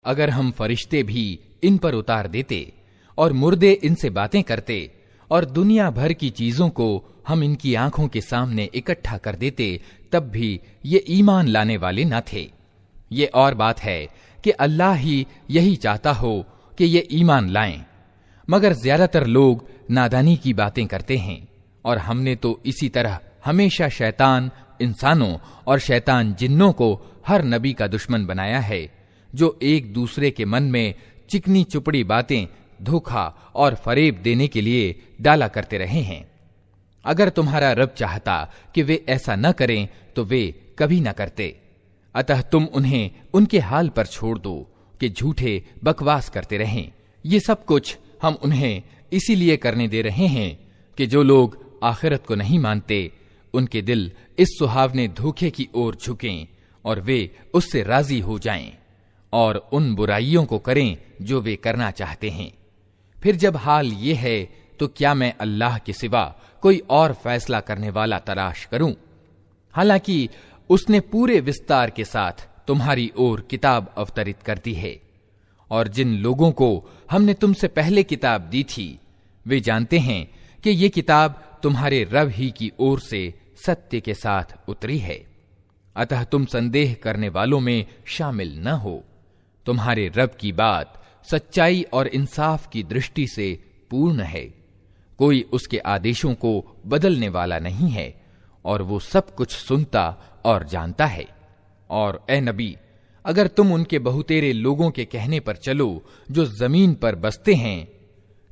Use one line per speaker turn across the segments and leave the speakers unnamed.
अगर हम फरिश्ते भी इन पर उतार देते और मुर्दे इनसे बातें करते और दुनिया भर की चीजों को हम इनकी आंखों के सामने इकट्ठा कर देते, तब भी ये ईमान लाने वाले न थे। ये और बात है कि अल्लाह ही यही चाहता हो कि ये ईमान लाएं, मगर ज्यादातर लोग नादानी की बातें करते हैं। और हमने तो इसी तरह हमेशा शैतान इंसानों और शैतान जिन्नों को हर नबी का दुश्मन बनाया है, जो एक दूसरे के मन में चिकनी चुपड़ी बातें, धोखा और फरेब देने के लिए डाला करते रहे हैं। अगर तुम्हारा रब चाहता कि वे ऐसा न करें तो वे कभी न करते। अतः तुम उन्हें उनके हाल पर छोड़ दो कि झूठे बकवास करते रहें। ये सब कुछ हम उन्हें इसीलिए करने दे रहे हैं कि जो लोग आखिरत को नहीं मानते, उनके दिल इस सुहावने धोखे की ओर झुकें और वे उससे राजी हो जाएं और उन बुराइयों को करें जो वे करना चाहते हैं। फिर जब हाल ये है तो क्या मैं अल्लाह के सिवा कोई और फैसला करने वाला तलाश करूं? हालांकि उसने पूरे विस्तार के साथ तुम्हारी ओर किताब अवतरित कर दी है, और जिन लोगों को हमने तुमसे पहले किताब दी थी वे जानते हैं कि ये किताब तुम्हारे रब ही की ओर से सत्य के साथ उतरी है। अतः तुम संदेह करने वालों में शामिल न हो। तुम्हारे रब की बात सच्चाई और इंसाफ की दृष्टि से पूर्ण है। कोई उसके आदेशों को बदलने वाला नहीं है, और वो सब कुछ सुनता और जानता है। और ए नबी, अगर तुम उनके बहुतेरे लोगों के कहने पर चलो जो जमीन पर बसते हैं,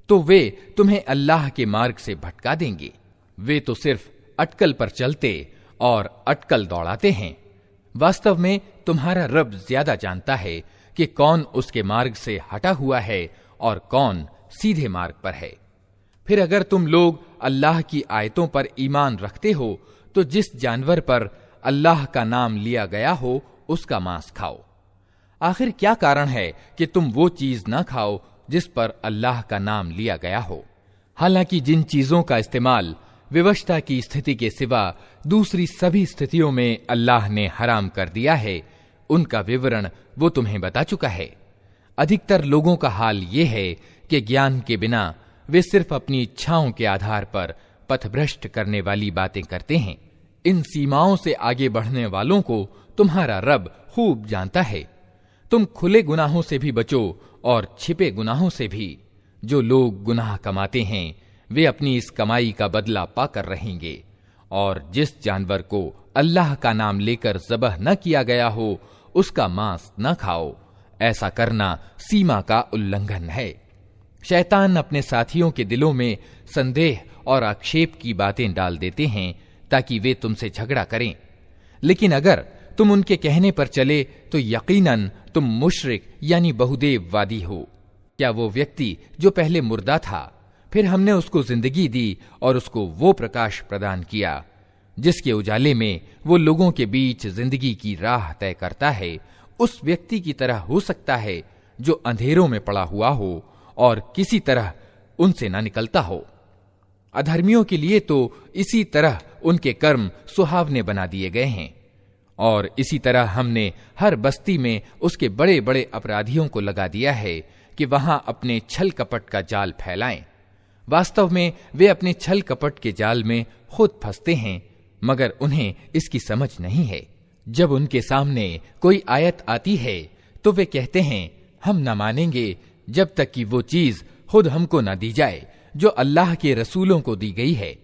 तो वे तुम्हें अल्लाह के मार्ग से भटका देंगे। वे तो सिर्फ अटकल पर चलते और अटकल दौड़ाते हैं। वास्तव में तुम्हारा रब ज्यादा जानता है कि कौन उसके मार्ग से हटा हुआ है और कौन सीधे मार्ग पर है। फिर अगर तुम लोग अल्लाह की आयतों पर ईमान रखते हो तो जिस जानवर पर अल्लाह का नाम लिया गया हो उसका मांस खाओ। आखिर क्या कारण है कि तुम वो चीज ना खाओ जिस पर अल्लाह का नाम लिया गया हो? हालांकि जिन चीजों का इस्तेमाल विवशता की स्थिति के सिवा दूसरी सभी स्थितियों में अल्लाह ने हराम कर दिया है, उनका विवरण वो तुम्हें बता चुका है। अधिकतर लोगों का हाल ये है कि ज्ञान के बिना वे सिर्फ अपनी इच्छाओं के आधार पर पथभ्रष्ट करने वाली बातें करते हैं। इन सीमाओं से आगे बढ़ने वालों को तुम्हारा रब खूब जानता है। तुम खुले गुनाहों से भी बचो और छिपे गुनाहों से भी। जो लोग गुनाह कमाते हैं वे अपनी इस कमाई का बदला पाकर रहेंगे। और जिस जानवर को अल्लाह का नाम लेकर ज़बह न किया गया हो उसका मांस न खाओ। ऐसा करना सीमा का उल्लंघन है। शैतान अपने साथियों के दिलों में संदेह और आक्षेप की बातें डाल देते हैं ताकि वे तुमसे झगड़ा करें। लेकिन अगर तुम उनके कहने पर चले तो यकीनन तुम मुशरिक यानी बहुदेववादी हो। क्या वो व्यक्ति जो पहले मुर्दा था, फिर हमने उसको जिंदगी दी और उसको वो प्रकाश प्रदान किया जिसके उजाले में वो लोगों के बीच जिंदगी की राह तय करता है, उस व्यक्ति की तरह हो सकता है जो अंधेरों में पड़ा हुआ हो और किसी तरह उनसे न निकलता हो। अधर्मियों के लिए तो इसी तरह उनके कर्म सुहावने बना दिए गए हैं, और इसी तरह हमने हर बस्ती में उसके बड़े बड़े अपराधियों को लगा दिया है कि वहां अपने छल कपट का जाल फैलाएं। वास्तव में वे अपने छल कपट के जाल में खुद फंसते हैं, मगर उन्हें इसकी समझ नहीं है। जब उनके सामने कोई आयत आती है तो वे कहते हैं हम न मानेंगे जब तक कि वो चीज खुद हमको न दी जाए जो अल्लाह के रसूलों को दी गई है।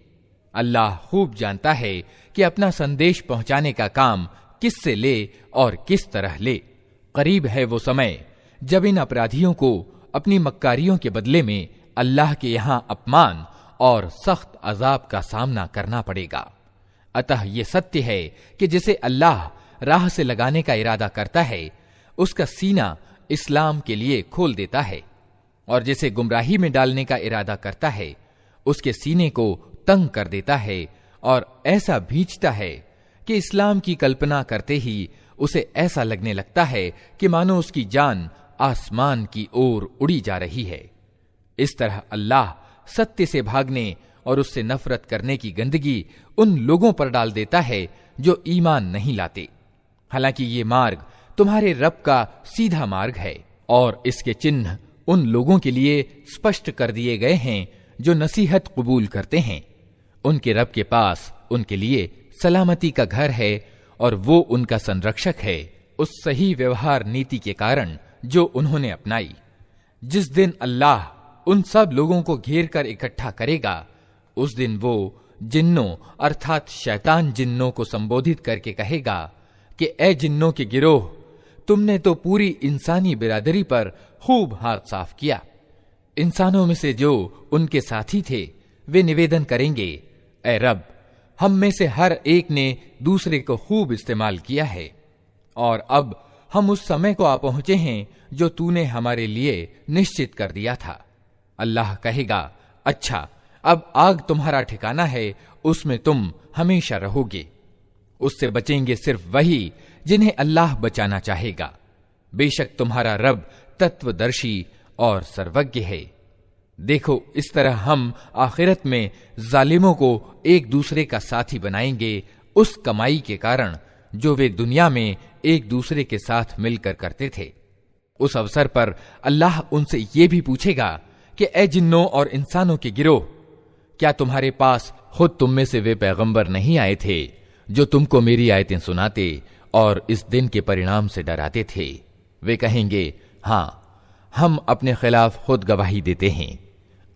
अल्लाह खूब जानता है कि अपना संदेश पहुंचाने का काम किससे ले और किस तरह ले। करीब है वो समय जब इन अपराधियों को अपनी मक्कारियों के बदले में अल्लाह के यहां अपमान और सख्त अजाब का सामना करना पड़ेगा। अतः ये सत्य है कि जिसे अल्लाह राह से लगाने का इरादा करता है उसका सीना इस्लाम के लिए खोल देता है, और जिसे गुमराही में डालने का इरादा करता है उसके सीने को तंग कर देता है और ऐसा भींचता है कि इस्लाम की कल्पना करते ही उसे ऐसा लगने लगता है कि मानो उसकी जान आसमान की ओर उड़ी जा रही है। इस तरह अल्लाह सत्य से भागने और उससे नफरत करने की गंदगी उन लोगों पर डाल देता है जो ईमान नहीं लाते। हालांकि ये मार्ग तुम्हारे रब का सीधा मार्ग है और इसके चिन्ह उन लोगों के लिए स्पष्ट कर दिए गए हैं जो नसीहत कबूल करते हैं। उनके रब के पास उनके लिए सलामती का घर है और वो उनका संरक्षक है उस सही व्यवहार नीति के कारण जो उन्होंने अपनाई। जिस दिन अल्लाह उन सब लोगों को घेर कर इकट्ठा करेगा, उस दिन वो जिन्नों अर्थात शैतान जिन्नों को संबोधित करके कहेगा कि ए जिन्नों के गिरोह, तुमने तो पूरी इंसानी बिरादरी पर खूब हाथ साफ किया। इंसानों में से जो उनके साथी थे वे निवेदन करेंगे, ए रब, हम में से हर एक ने दूसरे को खूब इस्तेमाल किया है और अब हम उस समय को आ पहुंचे हैं जो तूने हमारे लिए निश्चित कर दिया था। अल्लाह कहेगा, अच्छा, अब आग तुम्हारा ठिकाना है, उसमें तुम हमेशा रहोगे। उससे बचेंगे सिर्फ वही जिन्हें अल्लाह बचाना चाहेगा। बेशक तुम्हारा रब तत्वदर्शी और सर्वज्ञ है। देखो, इस तरह हम आखिरत में जालिमों को एक दूसरे का साथी बनाएंगे उस कमाई के कारण जो वे दुनिया में एक दूसरे के साथ मिलकर करते थे। उस अवसर पर अल्लाह उनसे ये भी पूछेगा कि ए जिन्नों और इंसानों के गिरोह, क्या तुम्हारे पास खुद तुम में से वे पैगंबर नहीं आए थे जो तुमको मेरी आयतें सुनाते और इस दिन के परिणाम से डराते थे? वे कहेंगे, हाँ, हम अपने खिलाफ खुद गवाही देते हैं।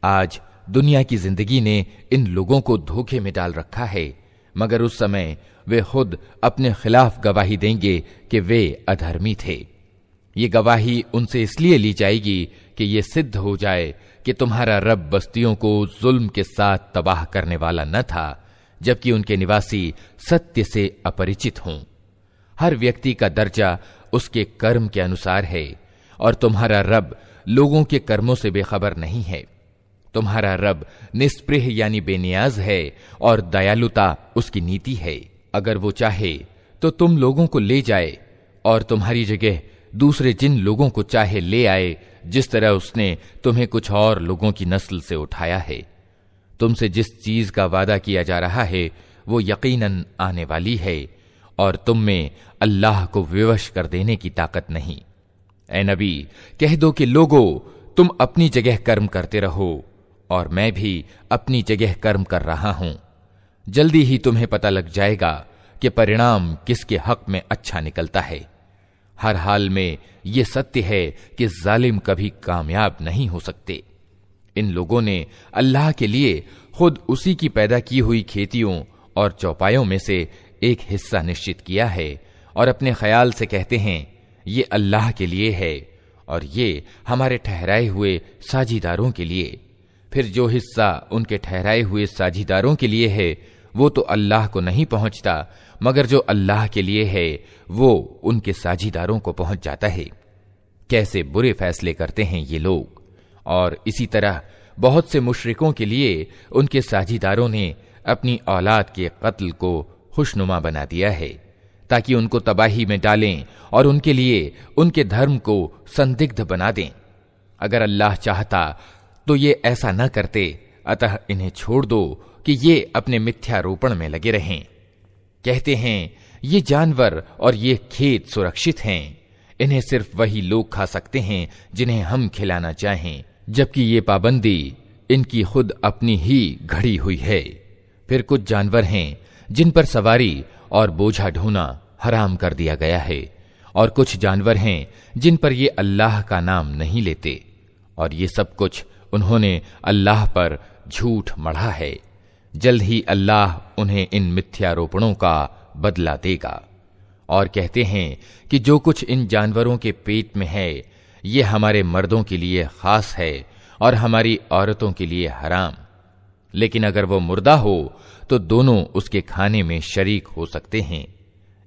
आज दुनिया की जिंदगी ने इन लोगों को धोखे में डाल रखा है, मगर उस समय वे खुद अपने खिलाफ गवाही देंगे कि वे अधर्मी थे। ये गवाही उनसे इसलिए ली जाएगी कि ये सिद्ध हो जाए कि तुम्हारा रब बस्तियों को जुल्म के साथ तबाह करने वाला न था, जबकि उनके निवासी सत्य से अपरिचित हों। हर व्यक्ति का दर्जा उसके कर्म के अनुसार है और तुम्हारा रब लोगों के कर्मों से बेखबर नहीं है। तुम्हारा रब निस्पृह यानी बेनियाज है और दयालुता उसकी नीति है। अगर वो चाहे तो तुम लोगों को ले जाए और तुम्हारी जगह दूसरे जिन लोगों को चाहे ले आए, जिस तरह उसने तुम्हें कुछ और लोगों की नस्ल से उठाया है। तुमसे जिस चीज का वादा किया जा रहा है वो यकीनन आने वाली है और तुम में अल्लाह को विवश कर देने की ताकत नहीं। ए नबी, कह दो कि लोगों, तुम अपनी जगह कर्म करते रहो और मैं भी अपनी जगह कर्म कर रहा हूं। जल्दी ही तुम्हें पता लग जाएगा कि परिणाम किसके हक में अच्छा निकलता है। हर हाल में यह सत्य है कि जालिम कभी कामयाब नहीं हो सकते। इन लोगों ने अल्लाह के लिए खुद उसी की पैदा की हुई खेतियों और चौपायों में से एक हिस्सा निश्चित किया है और अपने ख्याल से कहते हैं, ये अल्लाह के लिए है और ये हमारे ठहराए हुए साझीदारों के लिए। फिर जो हिस्सा उनके ठहराए हुए साझीदारों के लिए है वो तो अल्लाह को नहीं पहुंचता, मगर जो अल्लाह के लिए है वो उनके साझीदारों को पहुंच जाता है। कैसे बुरे फैसले करते हैं ये लोग। और इसी तरह बहुत से मुशरिकों के लिए उनके साझीदारों ने अपनी औलाद के कत्ल को खुशनुमा बना दिया है ताकि उनको तबाही में डालें और उनके लिए उनके धर्म को संदिग्ध बना दें। अगर अल्लाह चाहता तो ये ऐसा न करते, अतः इन्हें छोड़ दो कि ये अपने मिथ्यारोपण में लगे रहें। कहते हैं, ये जानवर और ये खेत सुरक्षित हैं, इन्हें सिर्फ वही लोग खा सकते हैं जिन्हें हम खिलाना चाहें, जबकि ये पाबंदी इनकी खुद अपनी ही घड़ी हुई है। फिर कुछ जानवर हैं जिन पर सवारी और बोझा ढोना हराम कर दिया गया है, और कुछ जानवर हैं जिन पर ये अल्लाह का नाम नहीं लेते, और ये सब कुछ उन्होंने अल्लाह पर झूठ मढ़ा है। जल्द ही अल्लाह उन्हें इन मिथ्यारोपणों का बदला देगा। और कहते हैं कि जो कुछ इन जानवरों के पेट में है ये हमारे मर्दों के लिए खास है और हमारी औरतों के लिए हराम, लेकिन अगर वो मुर्दा हो तो दोनों उसके खाने में शरीक हो सकते हैं।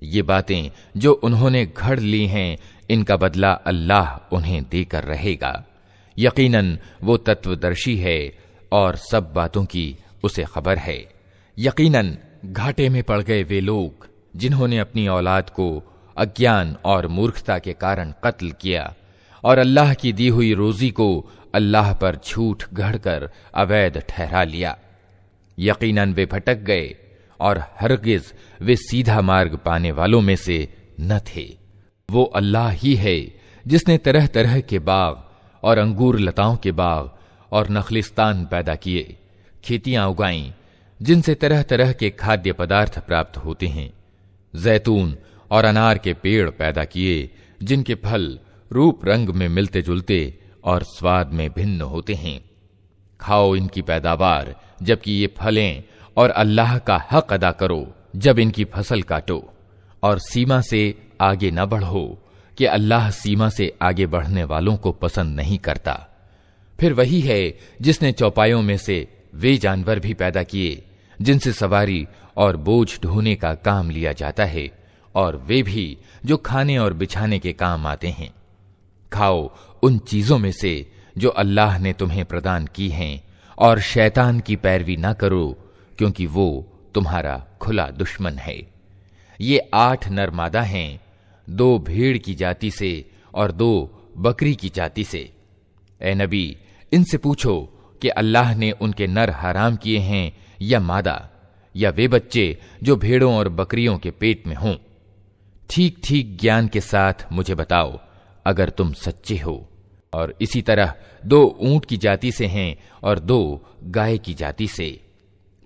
ये बातें जो उन्होंने घड़ ली हैं, इनका बदला अल्लाह उन्हें देकर रहेगा। यकीनन वो तत्वदर्शी है और सब बातों की उसे खबर है। यकीनन घाटे में पड़ गए वे लोग जिन्होंने अपनी औलाद को अज्ञान और मूर्खता के कारण कत्ल किया और अल्लाह की दी हुई रोजी को अल्लाह पर झूठ गढ़कर अवैध ठहरा लिया। यकीनन वे भटक गए और हरगिज वे सीधा मार्ग पाने वालों में से न थे। वो अल्लाह ही है जिसने तरह तरह के बाग और अंगूर लताओं के बाग और नखलिस्तान पैदा किए, खेतियां उगाईं जिनसे तरह तरह के खाद्य पदार्थ प्राप्त होते हैं, जैतून और अनार के पेड़ पैदा किए जिनके फल रूप रंग में मिलते जुलते और स्वाद में भिन्न होते हैं। खाओ इनकी पैदावार जबकि ये फलें, और अल्लाह का हक अदा करो जब इनकी फसल काटो, और सीमा से आगे न बढ़ो कि अल्लाह सीमा से आगे बढ़ने वालों को पसंद नहीं करता। फिर वही है जिसने चौपायों में से वे जानवर भी पैदा किए जिनसे सवारी और बोझ ढोने का काम लिया जाता है, और वे भी जो खाने और बिछाने के काम आते हैं। खाओ उन चीजों में से जो अल्लाह ने तुम्हें प्रदान की हैं, और शैतान की पैरवी ना करो क्योंकि वो तुम्हारा खुला दुश्मन है। ये 8 नर मादा हैं, 2 भेड़ की जाति से और 2 बकरी की जाति से। ए नबी, इनसे पूछो कि अल्लाह ने उनके नर हराम किए हैं या मादा, या वे बच्चे जो भेड़ों और बकरियों के पेट में हों। ठीक ठीक ज्ञान के साथ मुझे बताओ अगर तुम सच्चे हो। और इसी तरह 2 ऊंट की जाति से हैं और 2 गाय की जाति से।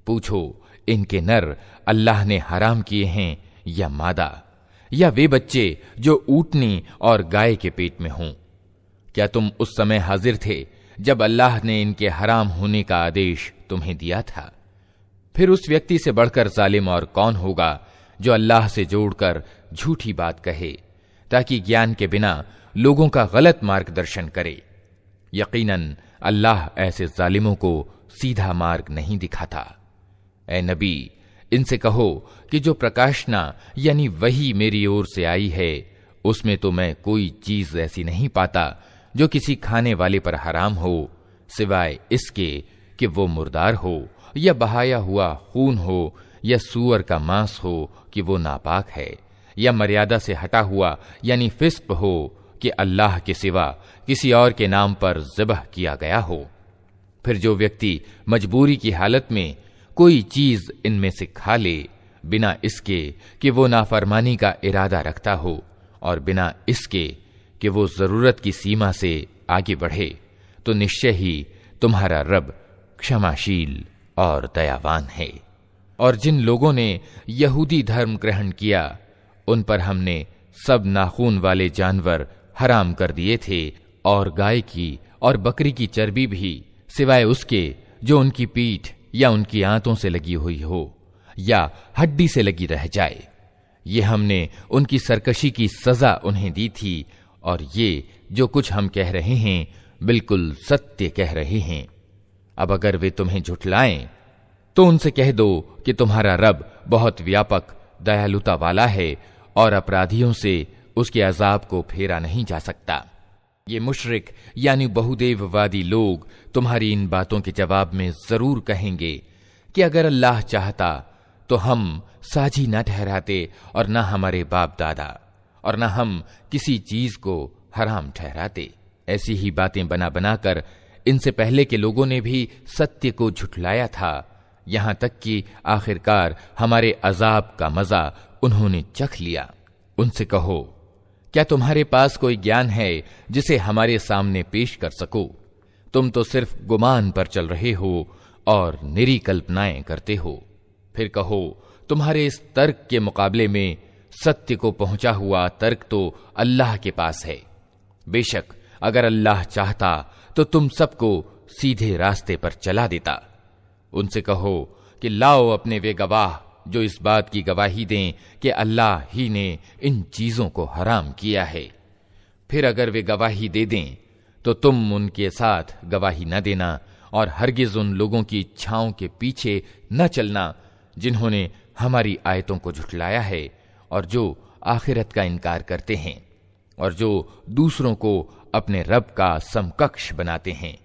पूछो इनके नर अल्लाह ने हराम किए हैं या मादा, या वे बच्चे जो ऊंटनी और गाय के पेट में हों। क्या तुम उस समय हाजिर थे जब अल्लाह ने इनके हराम होने का आदेश तुम्हें दिया था? फिर उस व्यक्ति से बढ़कर जालिम और कौन होगा जो अल्लाह से जोड़कर झूठी बात कहे ताकि ज्ञान के बिना लोगों का गलत मार्गदर्शन करे। यकीनन अल्लाह ऐसे जालिमों को सीधा मार्ग नहीं दिखाता। ए नबी, इनसे कहो कि जो प्रकाशना यानी वही मेरी ओर से आई है, उसमें तो मैं कोई चीज ऐसी नहीं पाता जो किसी खाने वाले पर हराम हो, सिवाय इसके कि वो मुर्दार हो, या बहाया हुआ खून हो, या सूअर का मांस हो कि वो नापाक है, या मर्यादा से हटा हुआ यानी फिस्क हो कि अल्लाह के सिवा किसी और के नाम पर ज़िबह किया गया हो। फिर जो व्यक्ति मजबूरी की हालत में कोई चीज इनमें से खा ले, बिना इसके कि वो नाफरमानी का इरादा रखता हो, और बिना इसके कि वो जरूरत की सीमा से आगे बढ़े, तो निश्चय ही तुम्हारा रब क्षमाशील और दयावान है। और जिन लोगों ने यहूदी धर्म ग्रहण किया, उन पर हमने सब नाखून वाले जानवर हराम कर दिए थे, और गाय की और बकरी की चर्बी भी, सिवाय उसके जो उनकी पीठ या उनकी आंतों से लगी हुई हो या हड्डी से लगी रह जाए। ये हमने उनकी सरकशी की सजा उन्हें दी थी, और ये जो कुछ हम कह रहे हैं बिल्कुल सत्य कह रहे हैं। अब अगर वे तुम्हें झुठलाएं तो उनसे कह दो कि तुम्हारा रब बहुत व्यापक दयालुता वाला है, और अपराधियों से उसके अजाब को फेरा नहीं जा सकता। ये मुशरिक यानी बहुदेववादी लोग तुम्हारी इन बातों के जवाब में जरूर कहेंगे कि अगर अल्लाह चाहता तो हम साझी न ठहराते, और न हमारे बाप दादा, और न हम किसी चीज को हराम ठहराते। ऐसी ही बातें बना बनाकर इनसे पहले के लोगों ने भी सत्य को झुठलाया था, यहां तक कि आखिरकार हमारे अजाब का मजा उन्होंने चख लिया। उनसे कहो, क्या तुम्हारे पास कोई ज्ञान है जिसे हमारे सामने पेश कर सको? तुम तो सिर्फ गुमान पर चल रहे हो और निरी कल्पनाएं करते हो। फिर कहो, तुम्हारे इस तर्क के मुकाबले में सत्य को पहुंचा हुआ तर्क तो अल्लाह के पास है। बेशक अगर अल्लाह चाहता तो तुम सबको सीधे रास्ते पर चला देता। उनसे कहो कि लाओ अपने वे गवाह जो इस बात की गवाही दें कि अल्लाह ही ने इन चीजों को हराम किया है। फिर अगर वे गवाही दे दें तो तुम उनके साथ गवाही न देना, और हरगिज उन लोगों की इच्छाओं के पीछे न चलना जिन्होंने हमारी आयतों को झुठलाया है, और जो आखिरत का इनकार करते हैं, और जो दूसरों को अपने रब का समकक्ष बनाते हैं।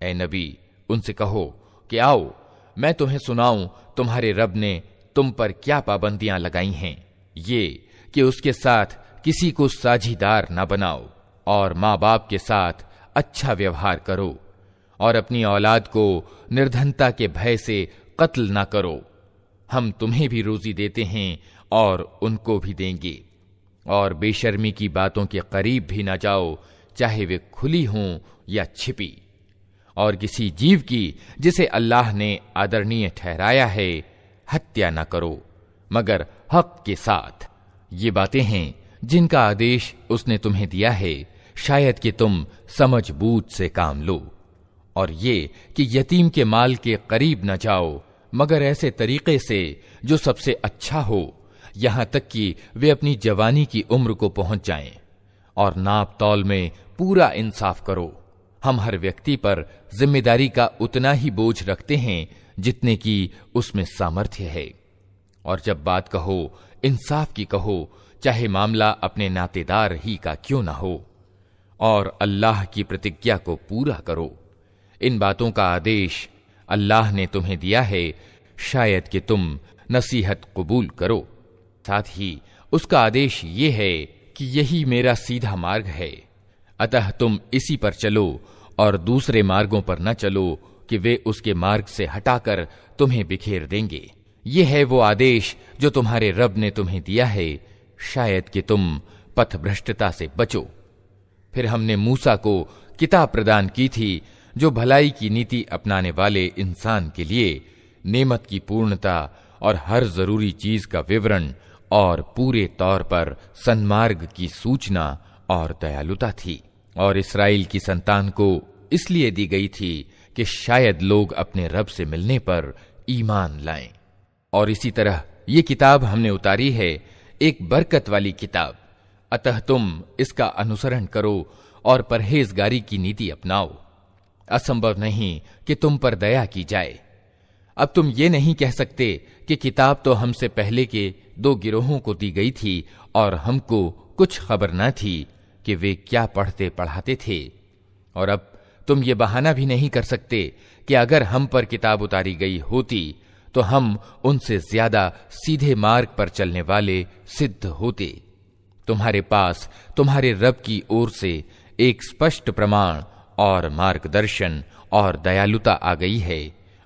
ए नबी, उनसे कहो कि आओ मैं तुम्हें सुनाऊं तुम्हारे रब ने तुम पर क्या पाबंदियां लगाई हैं। ये कि उसके साथ किसी को साझीदार न बनाओ, और माँ बाप के साथ अच्छा व्यवहार करो, और अपनी औलाद को निर्धनता के भय से कत्ल न करो। हम तुम्हें भी रोजी देते हैं और उनको भी देंगे, और बेशर्मी की बातों के करीब भी न जाओ, चाहे वे खुली हों या छिपी। और किसी जीव की जिसे अल्लाह ने आदरणीय ठहराया है हत्या न करो, मगर हक के साथ। ये बातें हैं जिनका आदेश उसने तुम्हें दिया है, शायद कि तुम समझ बूझ से काम लो। और ये कि यतीम के माल के करीब न जाओ, मगर ऐसे तरीके से जो सबसे अच्छा हो, यहां तक कि वे अपनी जवानी की उम्र को पहुंच जाएं। और नाप तौल में पूरा इंसाफ करो। हम हर व्यक्ति पर जिम्मेदारी का उतना ही बोझ रखते हैं जितने की उसमें सामर्थ्य है। और जब बात कहो, इंसाफ की कहो, चाहे मामला अपने नातेदार ही का क्यों ना हो। और अल्लाह की प्रतिज्ञा को पूरा करो। इन बातों का आदेश अल्लाह ने तुम्हें दिया है, शायद कि तुम नसीहत कबूल करो। साथ ही उसका आदेश ये है कि यही मेरा सीधा मार्ग है, अतः तुम इसी पर चलो और दूसरे मार्गों पर न चलो कि वे उसके मार्ग से हटाकर तुम्हें बिखेर देंगे। ये है वो आदेश जो तुम्हारे रब ने तुम्हें दिया है, शायद कि तुम पथभ्रष्टता से बचो। फिर हमने मूसा को किताब प्रदान की थी जो भलाई की नीति अपनाने वाले इंसान के लिए नेमत की पूर्णता और हर जरूरी चीज का विवरण और पूरे तौर पर सन्मार्ग की सूचना और दयालुता थी। और इस्राएल की संतान को इसलिए दी गई थी कि शायद लोग अपने रब से मिलने पर ईमान लाएं। और इसी तरह ये किताब हमने उतारी है, एक बरकत वाली किताब, अतः तुम इसका अनुसरण करो और परहेजगारी की नीति अपनाओ। असंभव नहीं कि तुम पर दया की जाए। अब तुम ये नहीं कह सकते कि किताब तो हमसे पहले के 2 गिरोहों को दी गई थी और हमको कुछ खबर न थी कि वे क्या पढ़ते पढ़ाते थे। और अब तुम ये बहाना भी नहीं कर सकते कि अगर हम पर किताब उतारी गई होती तो हम उनसे ज्यादा सीधे मार्ग पर चलने वाले सिद्ध होते। तुम्हारे पास तुम्हारे रब की ओर से एक स्पष्ट प्रमाण और मार्गदर्शन और दयालुता आ गई है।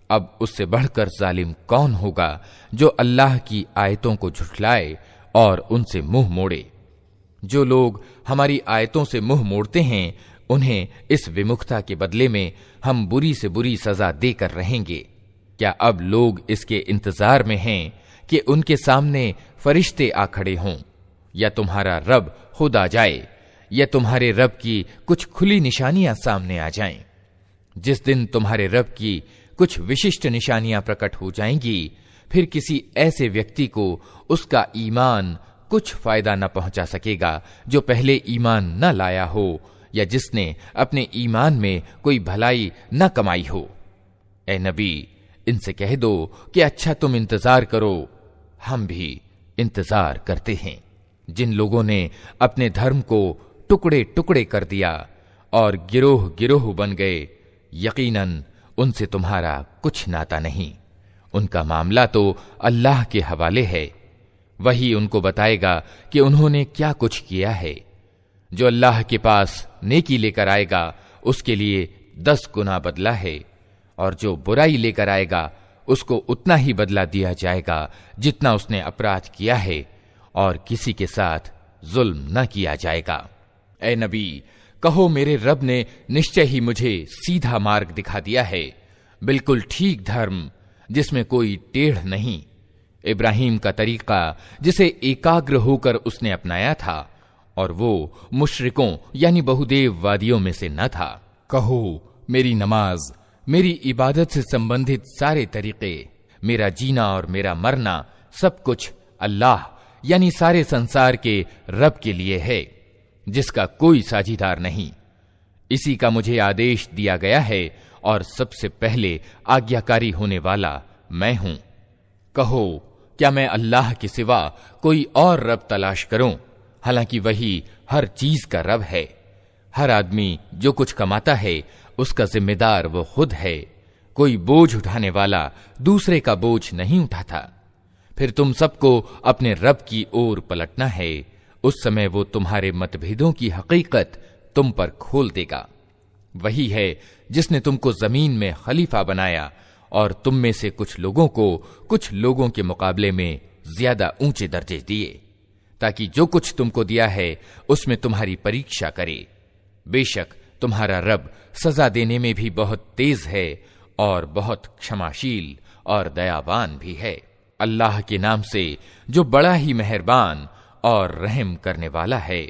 अब उससे बढ़कर जालिम कौन होगा जो अल्लाह की आयतों को झुठलाए और उनसे मुंह मोड़े। जो लोग हमारी आयतों से मुंह मोड़ते हैं उन्हें इस विमुखता के बदले में हम बुरी से बुरी सजा देकर रहेंगे। क्या अब लोग इसके इंतजार में हैं कि उनके सामने फरिश्ते आ खड़े हों, या तुम्हारा रब खुद आ जाए, या तुम्हारे रब की कुछ खुली निशानियां सामने आ जाएं। जिस दिन तुम्हारे रब की कुछ विशिष्ट निशानियां प्रकट हो जाएंगी, फिर किसी ऐसे व्यक्ति को उसका ईमान कुछ फायदा न पहुंचा सकेगा जो पहले ईमान न लाया हो या जिसने अपने ईमान में कोई भलाई न कमाई हो। ए नबी, इनसे कह दो कि अच्छा तुम इंतजार करो, हम भी इंतजार करते हैं। जिन लोगों ने अपने धर्म को टुकड़े टुकड़े कर दिया और गिरोह गिरोह बन गए, यकीनन उनसे तुम्हारा कुछ नाता नहीं। उनका मामला तो अल्लाह के हवाले है, वही उनको बताएगा कि उन्होंने क्या कुछ किया है। जो अल्लाह के पास नेकी लेकर आएगा उसके लिए 10 गुना बदला है, और जो बुराई लेकर आएगा उसको उतना ही बदला दिया जाएगा जितना उसने अपराध किया है, और किसी के साथ जुल्म न किया जाएगा। ए नबी, कहो मेरे रब ने निश्चय ही मुझे सीधा मार्ग दिखा दिया है, बिल्कुल ठीक धर्म जिसमें कोई टेढ़ नहीं। इब्राहिम का तरीका जिसे एकाग्र होकर उसने अपनाया था, और वो मुशरिकों यानी बहुदेववादियों में से न था। कहो मेरी नमाज, मेरी इबादत से संबंधित सारे तरीके, मेरा जीना और मेरा मरना सब कुछ अल्लाह यानी सारे संसार के रब के लिए है, जिसका कोई साझीदार नहीं। इसी का मुझे आदेश दिया गया है और सबसे पहले आज्ञाकारी होने वाला मैं हूं। कहो क्या मैं अल्लाह के सिवा कोई और रब तलाश करूं, हालांकि वही हर चीज का रब है। हर आदमी जो कुछ कमाता है उसका जिम्मेदार वो खुद है। कोई बोझ उठाने वाला दूसरे का बोझ नहीं उठाता। फिर तुम सबको अपने रब की ओर पलटना है, उस समय वो तुम्हारे मतभेदों की हकीकत तुम पर खोल देगा। वही है जिसने तुमको जमीन में खलीफा बनाया और तुम में से कुछ लोगों को कुछ लोगों के मुकाबले में ज्यादा ऊंचे दर्जे दिए, ताकि जो कुछ तुमको दिया है उसमें तुम्हारी परीक्षा करे। बेशक तुम्हारा रब सजा देने में भी बहुत तेज है और बहुत क्षमाशील और दयावान भी है। अल्लाह के नाम से जो बड़ा ही मेहरबान और रहम करने वाला है।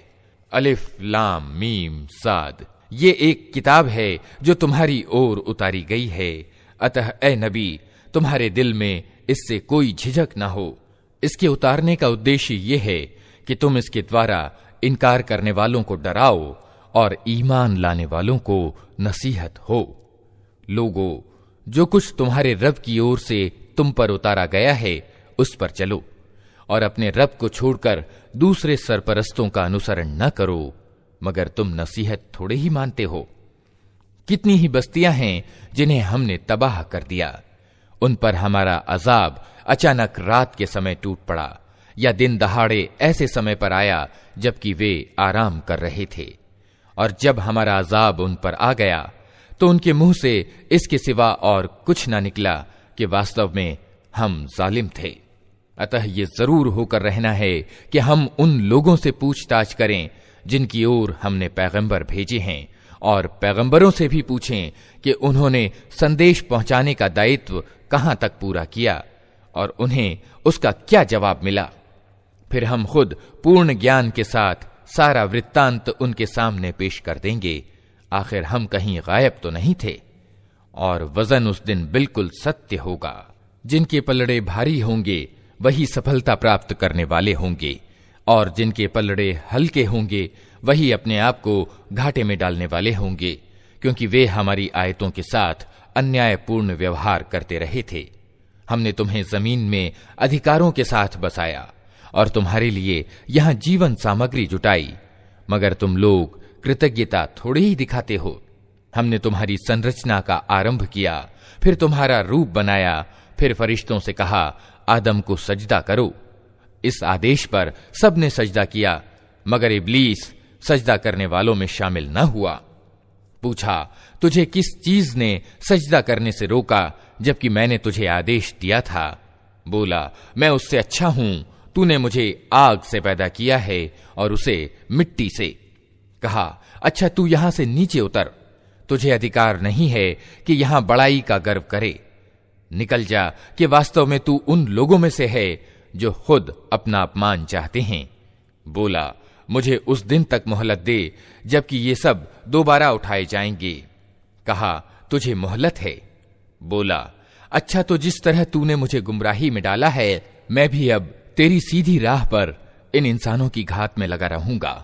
अलिफ लाम मीम साद। ये एक किताब है जो तुम्हारी ओर उतारी गई है, अतः ए नबी तुम्हारे दिल में इससे कोई झिझक न हो। इसके उतारने का उद्देश्य ये है कि तुम इसके द्वारा इनकार करने वालों को डराओ और ईमान लाने वालों को नसीहत हो। लोगों, जो कुछ तुम्हारे रब की ओर से तुम पर उतारा गया है उस पर चलो और अपने रब को छोड़कर दूसरे सरपरस्तों का अनुसरण न करो, मगर तुम नसीहत थोड़े ही मानते हो। कितनी ही बस्तियां हैं जिन्हें हमने तबाह कर दिया। उन पर हमारा अजाब अचानक रात के समय टूट पड़ा या दिन दहाड़े ऐसे समय पर आया जबकि वे आराम कर रहे थे। और जब हमारा अजाब उन पर आ गया तो उनके मुंह से इसके सिवा और कुछ न निकला कि वास्तव में हम जालिम थे। अतः ये जरूर होकर रहना है कि हम उन लोगों से पूछताछ करें जिनकी ओर हमने पैगंबर भेजे हैं, और पैगंबरों से भी पूछें कि उन्होंने संदेश पहुंचाने का दायित्व कहां तक पूरा किया और उन्हें उसका क्या जवाब मिला। फिर हम खुद पूर्ण ज्ञान के साथ सारा वृत्तांत उनके सामने पेश कर देंगे। आखिर हम कहीं गायब तो नहीं थे। और वजन उस दिन बिल्कुल सत्य होगा। जिनके पलड़े भारी होंगे वही सफलता प्राप्त करने वाले होंगे, और जिनके पलड़े हल्के होंगे वही अपने आप को घाटे में डालने वाले होंगे, क्योंकि वे हमारी आयतों के साथ अन्यायपूर्ण व्यवहार करते रहे थे। हमने तुम्हें जमीन में अधिकारों के साथ बसाया और तुम्हारे लिए यहां जीवन सामग्री जुटाई, मगर तुम लोग कृतज्ञता थोड़ी ही दिखाते हो। हमने तुम्हारी संरचना का आरंभ किया, फिर तुम्हारा रूप बनाया, फिर फरिश्तों से कहा आदम को सजदा करो। इस आदेश पर सबने सजदा किया, मगर इब्लीस सजदा करने वालों में शामिल न हुआ। पूछा, तुझे किस चीज ने सजदा करने से रोका जबकि मैंने तुझे आदेश दिया था? बोला, मैं उससे अच्छा हूं, तूने मुझे आग से पैदा किया है और उसे मिट्टी से। कहा, अच्छा तू यहां से नीचे उतर, तुझे अधिकार नहीं है कि यहां बड़ाई का गर्व करे। निकल जा कि वास्तव में तू उन लोगों में से है जो खुद अपना अपमान चाहते हैं। बोला, मुझे उस दिन तक मोहलत दे जबकि ये सब दोबारा उठाए जाएंगे। कहा, तुझे मोहलत है? बोला, अच्छा तो जिस तरह तूने मुझे गुमराही में डाला है, मैं भी अब तेरी सीधी राह पर इन इंसानों की घात में लगा रहूंगा।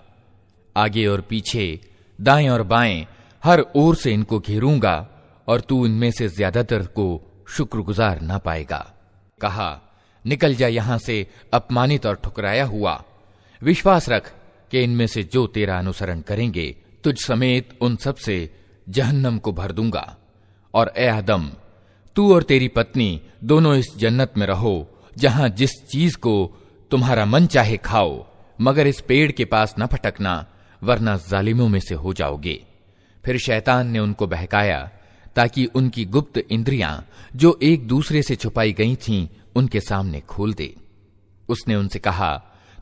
आगे और पीछे, दाएं और बाएं, हर ओर से इनको घेरूंगा और तू इनमें से ज्यादातर को शुक्रगुजार ना पाएगा। कहा, निकल जा यहां से अपमानित और ठुकराया हुआ। विश्वास रख कि इनमें से जो तेरा अनुसरण करेंगे तुझ समेत उन सब से जहन्नम को भर दूंगा। और ए आदम, तू और तेरी पत्नी दोनों इस जन्नत में रहो जहां जिस चीज को तुम्हारा मन चाहे खाओ, मगर इस पेड़ के पास न फटकना, वरना जालिमों में से हो जाओगे। फिर शैतान ने उनको बहकाया ताकि उनकी गुप्त इंद्रियां जो एक दूसरे से छुपाई गई थीं उनके सामने खोल दे। उसने उनसे कहा,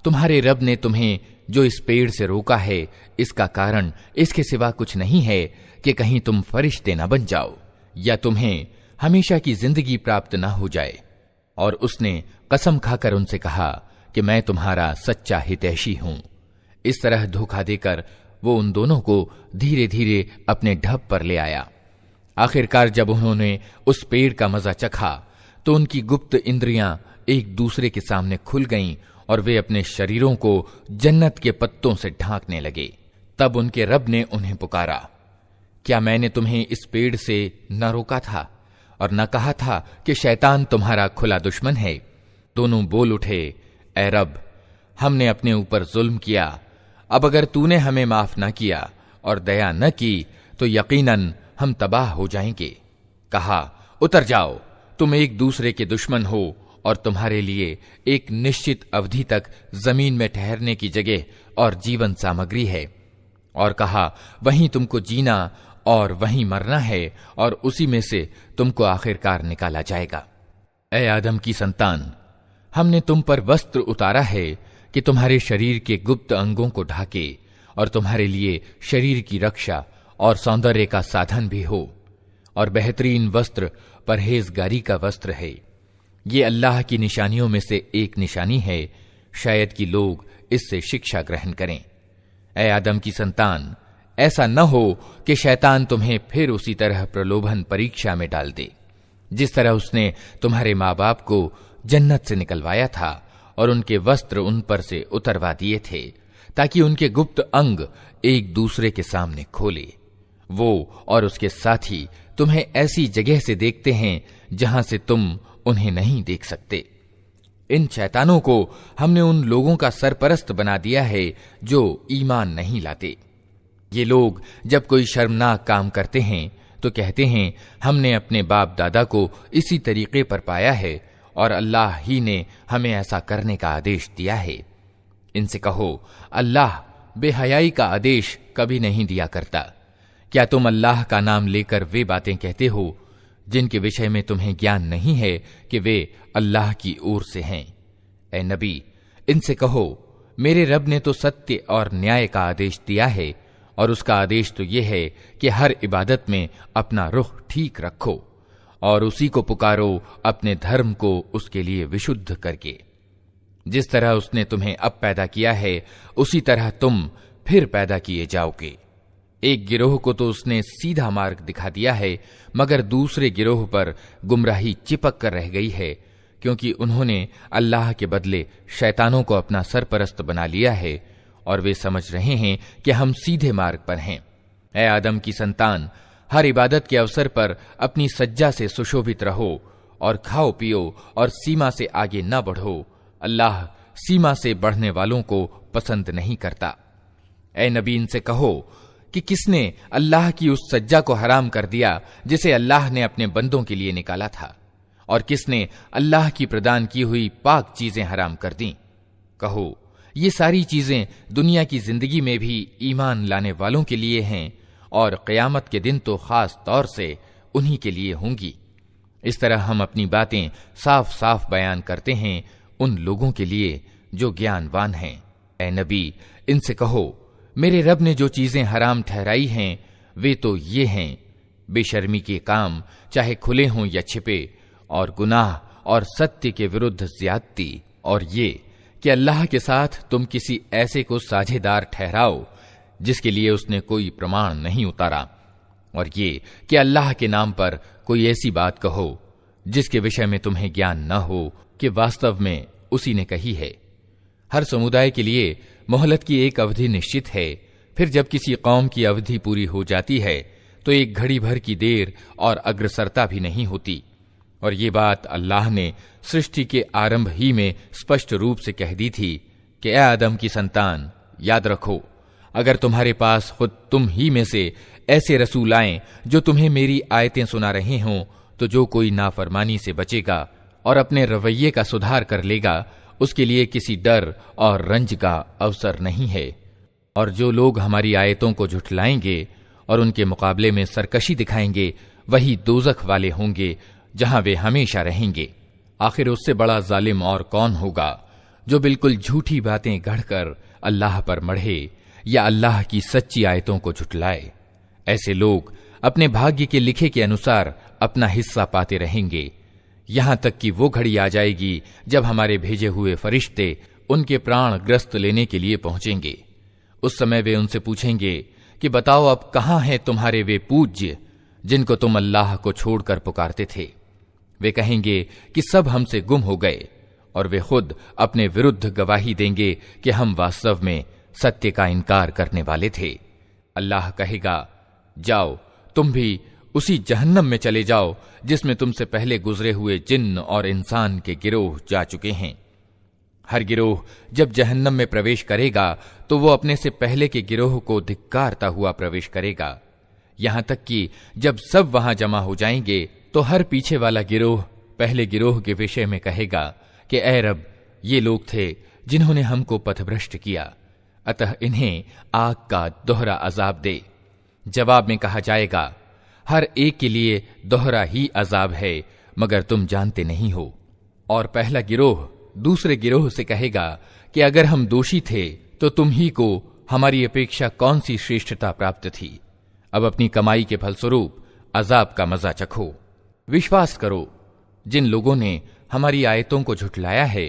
तुम्हारे रब ने तुम्हें जो इस पेड़ से रोका है, इसका कारण इसके सिवा कुछ नहीं है कि कहीं तुम फरिश्ते न बन जाओ या तुम्हें हमेशा की जिंदगी प्राप्त न हो जाए। और उसने कसम खाकर उनसे कहा कि मैं तुम्हारा सच्चा हितैषी हूं। इस तरह धोखा देकर वो उन दोनों को धीरे धीरे अपने ढब पर ले आया। आखिरकार जब उन्होंने उस पेड़ का मजा चखा तो उनकी गुप्त इंद्रियां एक दूसरे के सामने खुल गईं और वे अपने शरीरों को जन्नत के पत्तों से ढांकने लगे। तब उनके रब ने उन्हें पुकारा, क्या मैंने तुम्हें इस पेड़ से न रोका था और न कहा था कि शैतान तुम्हारा खुला दुश्मन है? दोनों बोल उठे, ऐ रब, हमने अपने ऊपर जुल्म किया। अब अगर तूने हमें माफ न किया और दया न की तो यकीनन हम तबाह हो जाएंगे। कहा, उतर जाओ, तुम एक दूसरे के दुश्मन हो और तुम्हारे लिए एक निश्चित अवधि तक जमीन में ठहरने की जगह और जीवन सामग्री है। और कहा, वहीं तुमको जीना और वहीं मरना है और उसी में से तुमको आखिरकार निकाला जाएगा। ए आदम की संतान, हमने तुम पर वस्त्र उतारा है कि तुम्हारे शरीर के गुप्त अंगों को ढाके और तुम्हारे लिए शरीर की रक्षा और सौंदर्य का साधन भी हो, और बेहतरीन वस्त्र परहेजगारी का वस्त्र है। ये अल्लाह की निशानियों में से एक निशानी है, शायद कि लोग इससे शिक्षा ग्रहण करें। ऐ आदम की संतान, ऐसा न हो कि शैतान तुम्हें फिर उसी तरह प्रलोभन परीक्षा में डाल दे, जिस तरह उसने तुम्हारे माँ बाप को जन्नत से निकलवाया था और उनके वस्त्र उन पर से उतरवा दिए थे, ताकि उनके गुप्त अंग एक दूसरे के सामने खोले। वो और उसके साथी तुम्हें ऐसी जगह से देखते हैं जहां से तुम उन्हें नहीं देख सकते। इन शैतानों को हमने उन लोगों का सरपरस्त बना दिया है जो ईमान नहीं लाते। ये लोग जब कोई शर्मनाक काम करते हैं तो कहते हैं, हमने अपने बाप दादा को इसी तरीके पर पाया है और अल्लाह ही ने हमें ऐसा करने का आदेश दिया है। इनसे कहो, अल्लाह बेहयाई का आदेश कभी नहीं दिया करता। क्या तुम अल्लाह का नाम लेकर वे बातें कहते हो जिनके विषय में तुम्हें ज्ञान नहीं है कि वे अल्लाह की ओर से हैं? ऐ नबी, इनसे कहो, मेरे रब ने तो सत्य और न्याय का आदेश दिया है, और उसका आदेश तो यह है कि हर इबादत में अपना रुख ठीक रखो और उसी को पुकारो अपने धर्म को उसके लिए विशुद्ध करके। जिस तरह उसने तुम्हें अब पैदा किया है उसी तरह तुम फिर पैदा किए जाओगे। एक गिरोह को तो उसने सीधा मार्ग दिखा दिया है, मगर दूसरे गिरोह पर गुमराही चिपक कर रह गई है, क्योंकि उन्होंने अल्लाह के बदले शैतानों को अपना सरपरस्त बना लिया है और वे समझ रहे हैं कि हम सीधे मार्ग पर हैं। ऐ आदम की संतान, हर इबादत के अवसर पर अपनी सज्जा से सुशोभित रहो और खाओ पियो और सीमा से आगे न बढ़ो। अल्लाह सीमा से बढ़ने वालों को पसंद नहीं करता। ऐ नबी, इनसे कहो कि किसने अल्लाह की उस सज्जा को हराम कर दिया जिसे अल्लाह ने अपने बंदों के लिए निकाला था, और किसने अल्लाह की प्रदान की हुई पाक चीजें हराम कर दी? कहो, ये सारी चीजें दुनिया की जिंदगी में भी ईमान लाने वालों के लिए हैं और क़यामत के दिन तो खास तौर से उन्हीं के लिए होंगी। इस तरह हम अपनी बातें साफ साफ बयान करते हैं उन लोगों के लिए जो ज्ञानवान हैं। ऐ नबी, इनसे कहो, मेरे रब ने जो चीजें हराम ठहराई हैं वे तो ये हैं, बेशर्मी के काम चाहे खुले हों या छिपे, और गुनाह और सत्य के विरुद्ध ज्यादती, और ये कि अल्लाह के साथ तुम किसी ऐसे को साझेदार ठहराओ जिसके लिए उसने कोई प्रमाण नहीं उतारा, और ये कि अल्लाह के नाम पर कोई ऐसी बात कहो जिसके विषय में तुम्हें ज्ञान न हो कि वास्तव में उसी ने कही है। हर समुदाय के लिए मोहलत की एक अवधि निश्चित है, फिर जब किसी कौम की अवधि पूरी हो जाती है तो एक घड़ी भर की देर और अग्रसरता भी नहीं होती। और ये बात अल्लाह ने सृष्टि के आरंभ ही में स्पष्ट रूप से कह दी थी कि ऐ आदम की संतान, याद रखो, अगर तुम्हारे पास खुद तुम ही में से ऐसे रसूल आएं जो तुम्हें मेरी आयतें सुना रहे हों, तो जो कोई नाफरमानी से बचेगा और अपने रवैये का सुधार कर लेगा, उसके लिए किसी डर और रंज का अवसर नहीं है। और जो लोग हमारी आयतों को झुठलाएंगे और उनके मुकाबले में सरकशी दिखाएंगे, वही दोजख वाले होंगे जहां वे हमेशा रहेंगे। आखिर उससे बड़ा जालिम और कौन होगा जो बिल्कुल झूठी बातें गढ़कर अल्लाह पर मढ़े या अल्लाह की सच्ची आयतों को झुठलाए। ऐसे लोग अपने भाग्य के लिखे के अनुसार अपना हिस्सा पाते रहेंगे, यहां तक कि वो घड़ी आ जाएगी जब हमारे भेजे हुए फरिश्ते उनके प्राण ग्रस्त लेने के लिए पहुंचेंगे। उस समय वे उनसे पूछेंगे कि बताओ, अब कहां हैं तुम्हारे वे पूज्य जिनको तुम अल्लाह को छोड़कर पुकारते थे? वे कहेंगे कि सब हमसे गुम हो गए, और वे खुद अपने विरुद्ध गवाही देंगे कि हम वास्तव में सत्य का इनकार करने वाले थे। अल्लाह कहेगा, जाओ, तुम भी उसी जहन्नम में चले जाओ जिसमें तुमसे पहले गुजरे हुए जिन्न और इंसान के गिरोह जा चुके हैं। हर गिरोह जब जहन्नम में प्रवेश करेगा तो वो अपने से पहले के गिरोह को धिक्कारता हुआ प्रवेश करेगा, यहां तक कि जब सब वहां जमा हो जाएंगे तो हर पीछे वाला गिरोह पहले गिरोह के विषय में कहेगा कि ऐ रब, ये लोग थे जिन्होंने हमको पथभ्रष्ट किया, अतः इन्हें आग का दोहरा अजाब दे। जवाब में कहा जाएगा, हर एक के लिए दोहरा ही अजाब है, मगर तुम जानते नहीं हो। और पहला गिरोह दूसरे गिरोह से कहेगा कि अगर हम दोषी थे तो तुम ही को हमारी अपेक्षा कौन सी श्रेष्ठता प्राप्त थी। अब अपनी कमाई के फलस्वरूप अजाब का मजा चखो। विश्वास करो, जिन लोगों ने हमारी आयतों को झुठलाया है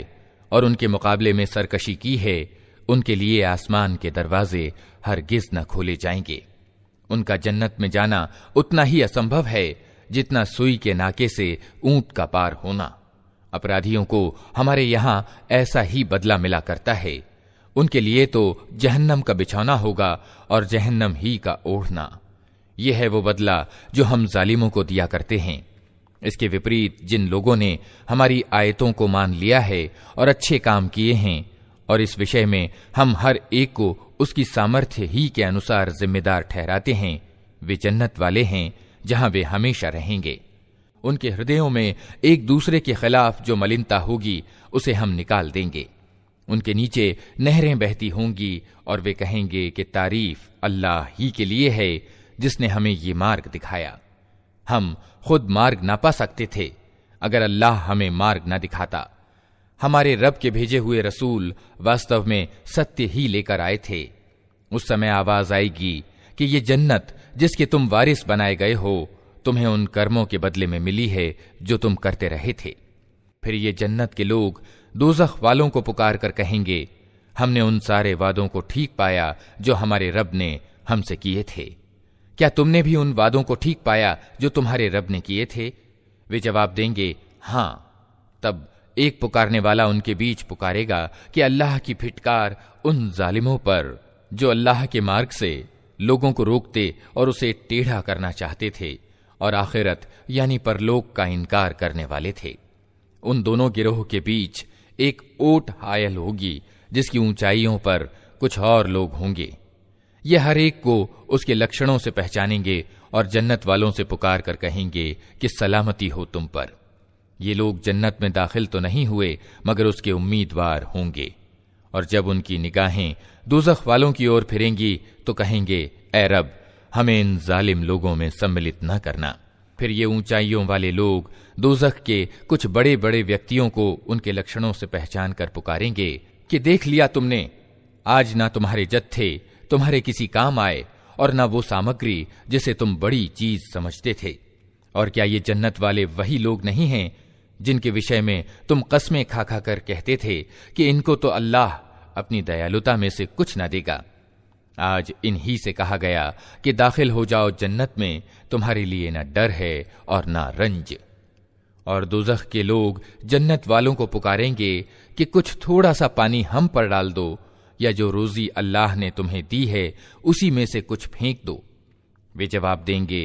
और उनके मुकाबले में सरकशी की है, उनके लिए आसमान के दरवाजे हरगिज न खोले जाएंगे। उनका जन्नत में जाना उतना ही असंभव है जितना सुई के नाके से ऊंट का पार होना। अपराधियों को हमारे यहां ऐसा ही बदला मिला करता है। उनके लिए तो जहन्नम का बिछौना होगा और जहन्नम ही का ओढ़ना। यह है वो बदला जो हम जालिमों को दिया करते हैं। इसके विपरीत जिन लोगों ने हमारी आयतों को मान लिया है और अच्छे काम किए हैं, और इस विषय में हम हर एक को उसकी सामर्थ्य ही के अनुसार जिम्मेदार ठहराते हैं, वे जन्नत वाले हैं जहां वे हमेशा रहेंगे। उनके हृदयों में एक दूसरे के खिलाफ जो मलिनता होगी उसे हम निकाल देंगे। उनके नीचे नहरें बहती होंगी और वे कहेंगे कि तारीफ अल्लाह ही के लिए है जिसने हमें ये मार्ग दिखाया। हम खुद मार्ग ना पा सकते थे अगर अल्लाह हमें मार्ग ना दिखाता। हमारे रब के भेजे हुए रसूल वास्तव में सत्य ही लेकर आए थे। उस समय आवाज आएगी कि ये जन्नत जिसके तुम वारिस बनाए गए हो, तुम्हें उन कर्मों के बदले में मिली है जो तुम करते रहे थे। फिर ये जन्नत के लोग दोज़ख वालों को पुकार कर कहेंगे, हमने उन सारे वादों को ठीक पाया जो हमारे रब ने हमसे किए थे। क्या तुमने भी उन वादों को ठीक पाया जो तुम्हारे रब ने किए थे? वे जवाब देंगे, हां। तब एक पुकारने वाला उनके बीच पुकारेगा कि अल्लाह की फिटकार उन जालिमों पर जो अल्लाह के मार्ग से लोगों को रोकते और उसे टेढ़ा करना चाहते थे और आखिरत यानी परलोक का इनकार करने वाले थे। उन दोनों गिरोह के बीच एक ओट हायल होगी जिसकी ऊंचाइयों पर कुछ और लोग होंगे। ये हर एक को उसके लक्षणों से पहचानेंगे और जन्नत वालों से पुकार कर कहेंगे कि सलामती हो तुम पर। ये लोग जन्नत में दाखिल तो नहीं हुए मगर उसके उम्मीदवार होंगे। और जब उनकी निगाहें दोज़ख वालों की ओर फिरेंगी तो कहेंगे, ऐ रब, हमें इन जालिम लोगों में सम्मिलित न करना। फिर ये ऊंचाइयों वाले लोग दोज़ख के कुछ बड़े बड़े व्यक्तियों को उनके लक्षणों से पहचान कर पुकारेंगे कि देख लिया तुमने, आज ना तुम्हारे जत्थे तुम्हारे किसी काम आए और न वो सामग्री जिसे तुम बड़ी चीज समझते थे। और क्या ये जन्नत वाले वही लोग नहीं हैं जिनके विषय में तुम कस्में खा खा कर कहते थे कि इनको तो अल्लाह अपनी दयालुता में से कुछ न देगा। आज इन्हीं से कहा गया कि दाखिल हो जाओ जन्नत में, तुम्हारे लिए न डर है और न रंज। और दोज़ख के लोग जन्नत वालों को पुकारेंगे कि कुछ थोड़ा सा पानी हम पर डाल दो, या जो रोजी अल्लाह ने तुम्हें दी है उसी में से कुछ फेंक दो। वे जवाब देंगे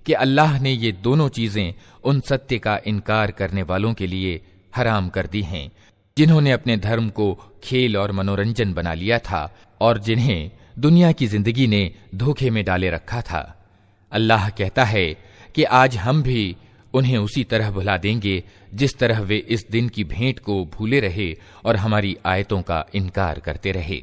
कि अल्लाह ने ये दोनों चीजें उन सत्य का इनकार करने वालों के लिए हराम कर दी हैं जिन्होंने अपने धर्म को खेल और मनोरंजन बना लिया था और जिन्हें दुनिया की जिंदगी ने धोखे में डाले रखा था। अल्लाह कहता है कि आज हम भी उन्हें उसी तरह भुला देंगे जिस तरह वे इस दिन की भेंट को भूले रहे और हमारी आयतों का इनकार करते रहे।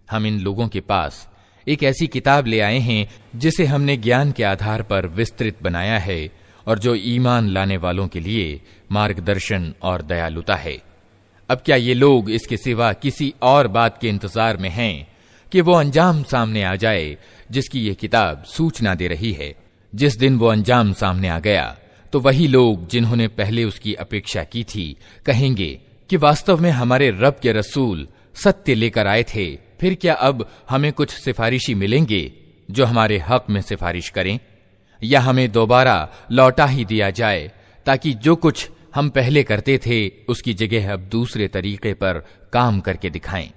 हम इन लोगों के पास एक ऐसी किताब ले आए हैं जिसे हमने ज्ञान के आधार पर विस्तृत बनाया है और जो ईमान लाने वालों के लिए मार्गदर्शन और दयालुता है। अब क्या ये लोग इसके सिवा किसी और बात के इंतजार में हैं कि वो अंजाम सामने आ जाए जिसकी ये किताब सूचना दे रही है? जिस दिन वो अंजाम सामने आ गया तो वही लोग जिन्होंने पहले उसकी अपेक्षा की थी कहेंगे कि वास्तव में हमारे रब के रसूल सत्य लेकर आए थे। फिर क्या अब हमें कुछ सिफारिशी मिलेंगे जो हमारे हक में सिफारिश करें, या हमें दोबारा लौटा ही दिया जाए ताकि जो कुछ हम पहले करते थे उसकी जगह अब दूसरे तरीके पर काम करके दिखाएं।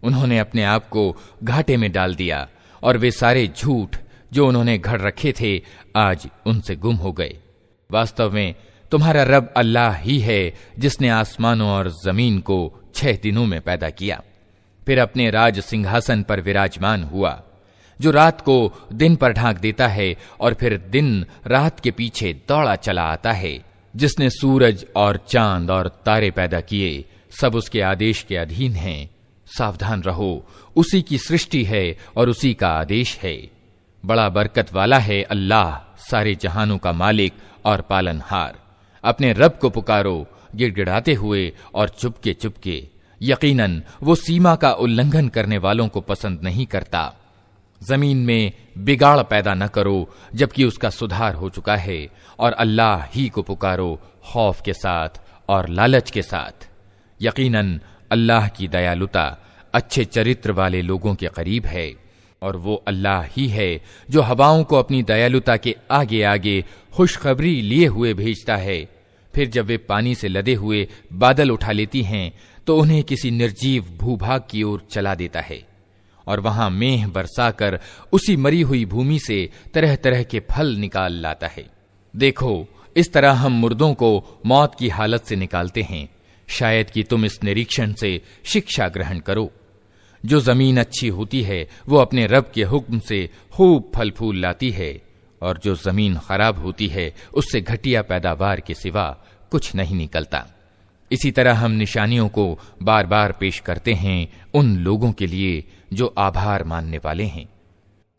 उन्होंने अपने आप को घाटे में डाल दिया और वे सारे झूठ जो उन्होंने घड़ रखे थे आज उनसे गुम हो गए। वास्तव में तुम्हारा रब अल्लाह ही है जिसने आसमानों और जमीन को 6 दिनों में पैदा किया, फिर अपने राज सिंहासन पर विराजमान हुआ, जो रात को दिन पर ढांक देता है और फिर दिन रात के पीछे दौड़ा चला आता है, जिसने सूरज और चांद और तारे पैदा किए, सब उसके आदेश के अधीन हैं। सावधान रहो, उसी की सृष्टि है और उसी का आदेश है। बड़ा बरकत वाला है अल्लाह, सारे जहानों का मालिक और पालनहार। अपने रब को पुकारो गिड़गिड़ाते हुए और चुपके चुपके। यकीनन वो सीमा का उल्लंघन करने वालों को पसंद नहीं करता। जमीन में बिगाड़ पैदा न करो जबकि उसका सुधार हो चुका है, और अल्लाह ही को पुकारो खौफ के साथ और लालच के साथ। यकीनन अल्लाह की दयालुता अच्छे चरित्र वाले लोगों के करीब है, और वो अल्लाह ही है जो हवाओं को अपनी दयालुता के आगे आगे खुशखबरी लिए हुए भेजता है। फिर जब वे पानी से लदे हुए बादल उठा लेती हैं तो उन्हें किसी निर्जीव भूभाग की ओर चला देता है, और वहां मेंह बरसाकर उसी मरी हुई भूमि से तरह तरह के फल निकाल लाता है। देखो, इस तरह हम मुर्दों को मौत की हालत से निकालते हैं। शायद कि तुम इस निरीक्षण से शिक्षा ग्रहण करो। जो जमीन अच्छी होती है वो अपने रब के हुक्म से खूब फल फूल लाती है, और जो जमीन खराब होती है उससे घटिया पैदावार के सिवा कुछ नहीं निकलता। इसी तरह हम निशानियों को बार बार पेश करते हैं उन लोगों के लिए जो आभार मानने वाले हैं।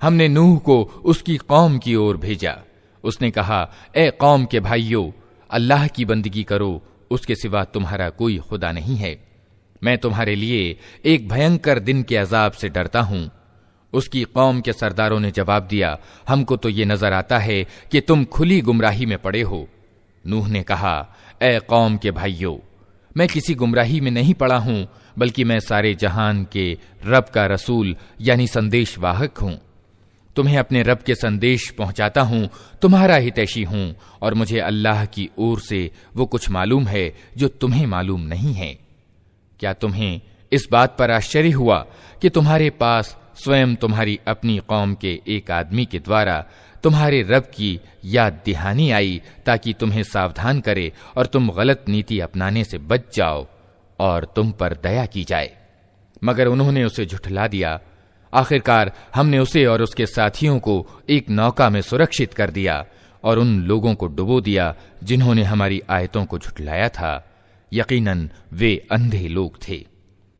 हमने नूह को उसकी कौम की ओर भेजा। उसने कहा, ए कौम के भाइयों, अल्लाह की बंदगी करो, उसके सिवा तुम्हारा कोई खुदा नहीं है। मैं तुम्हारे लिए एक भयंकर दिन के अजाब से डरता हूं। उसकी कौम के सरदारों ने जवाब दिया, हमको तो ये नजर आता है कि तुम खुली गुमराही में पड़े हो। नूह ने कहा, ए कौम के भाइयों, मैं किसी गुमराही में नहीं पड़ा हूं, बल्कि मैं सारे जहान के रब का रसूल यानी संदेश वाहक हूं। तुम्हें अपने रब के संदेश पहुंचाता हूं, तुम्हारा हितैषी हूं, और मुझे अल्लाह की ओर से वो कुछ मालूम है जो तुम्हें मालूम नहीं है। क्या तुम्हें इस बात पर आश्चर्य हुआ कि तुम्हारे पास स्वयं तुम्हारी अपनी कौम के एक आदमी के द्वारा तुम्हारे रब की याद दहानी आई ताकि तुम्हें सावधान करे और तुम गलत नीति अपनाने से बच जाओ और तुम पर दया की जाए? मगर उन्होंने उसे झुठला दिया। आखिरकार हमने उसे और उसके साथियों को एक नौका में सुरक्षित कर दिया और उन लोगों को डुबो दिया जिन्होंने हमारी आयतों को झुठलाया था। यकीनन वे अंधे लोग थे।